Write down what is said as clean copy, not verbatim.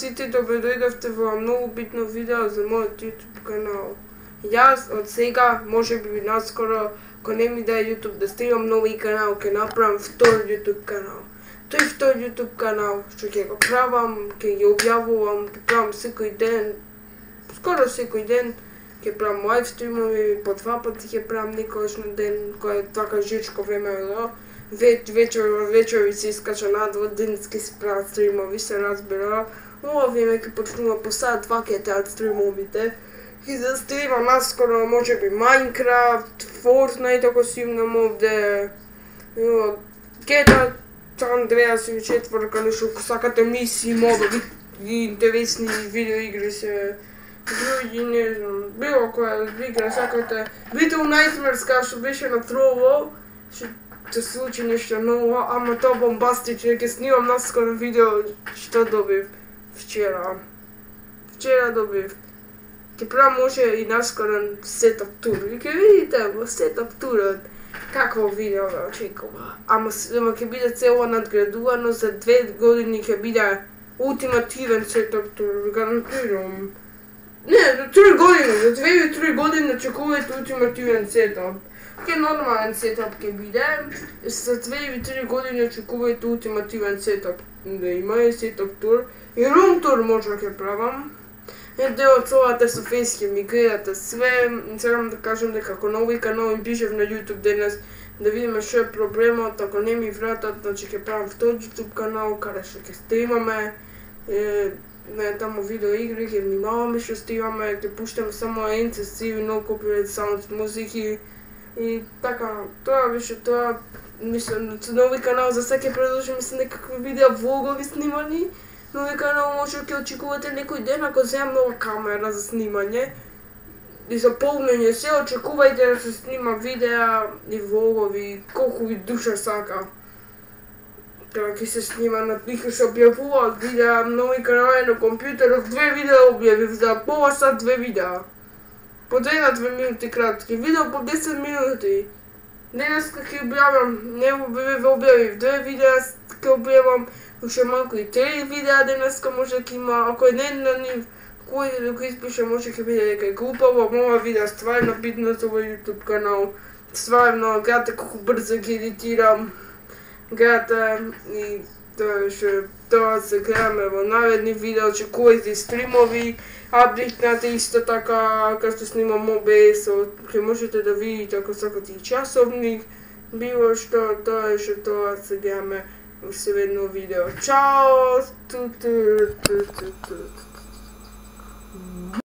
сите добредојдовте во многу битно видео за мојот YouTube канал. Јас од сега, можеби наскоро, ако не ми даде YouTube да стримам нови канал, ќе направам втор YouTube канал. Тој втор YouTube канал што ќе го правам, ќе ги објавувам, ќе правам секој ден, скоро секој ден, ќе правам лайв стримови, по 2 пати ќе правам некојаш на ден, кој е така жичко време било. Вечер се искача надвор, денески се прават стримови, се разбира. Ова време ќе почнува по саат 2 ќе траат стримовите. И за стримам наскоро, можеби Minecraft, Fortnite ако си имам овде, GTA San Andreas или 4, нешто ако сакате мисии, моби и интересни видеоигри се, други не знам, било која игра сакате. Little Nightmares кај што беше на Trovo, ќе се случи нешто ново, ама тоа бомбастично, ќе снимам наскоро видео што добив вчера. Вчера добив. Ќе правам може и наскоро сетап тур. И ќе видите во сетап турот какво видео ме очекува. Ама ќе биде цело надградувано, за 2 години ќе биде ултимативен сетап тур, гарантирам. Не, за 3 години, за 2 или 3 години очекувате ултимативен сетап. Ке нормален сетап ќе биде, за 2 или 3 години очекувате ултимативен сетап да има и сетап тур. И рум тур може ќе правам. Дел од целата Софијска ми гледате све, сакам да кажам дека ако нови канал им пишев на YouTube денес, да видиме што е проблемот, ако не ми вратат, значи ќе правам втор YouTube канал, каде што ќе стримаме, таму видеоигри, ќе внимаваме што стримаме, ќе пуштаме само NCC и No Copyright Sounds музики. И така, тоа беше тоа, мислам, нови канал за сега ќе продолжиме со некакви видеа влогови снимани. Нови канал може ќе очекувате некој ден ако земам нова камера за снимање и за полнење се, очекувајте да се снима видеа и влогови, колку ви душа сака. Така ќе се снима на тих се објавуваат видеа, нови канали на компјутеров, 2 видеа објавив за пола сат 2 видеа. По 2 на 2 минути кратки, видео по 10 минути. Денеска ќе објавам, не објавив 2 видеа, ќе објавам уште малку и 3 видеа денеска може ќе има, ако е не на нив, кој испише може ќе биде дека е глупаво, ова видео стварно битно за овој YouTube канал. Стварно, гледате колку брзо ги едитирам. Гледате и тоа се гледаме во наредни видео, очекувајте стримови, апдейтнате исто така, кај што снимам OBS, ќе можете да видите ако сакате и часовник, било што, тоа е што тоа се гледаме во следно видео. Чао!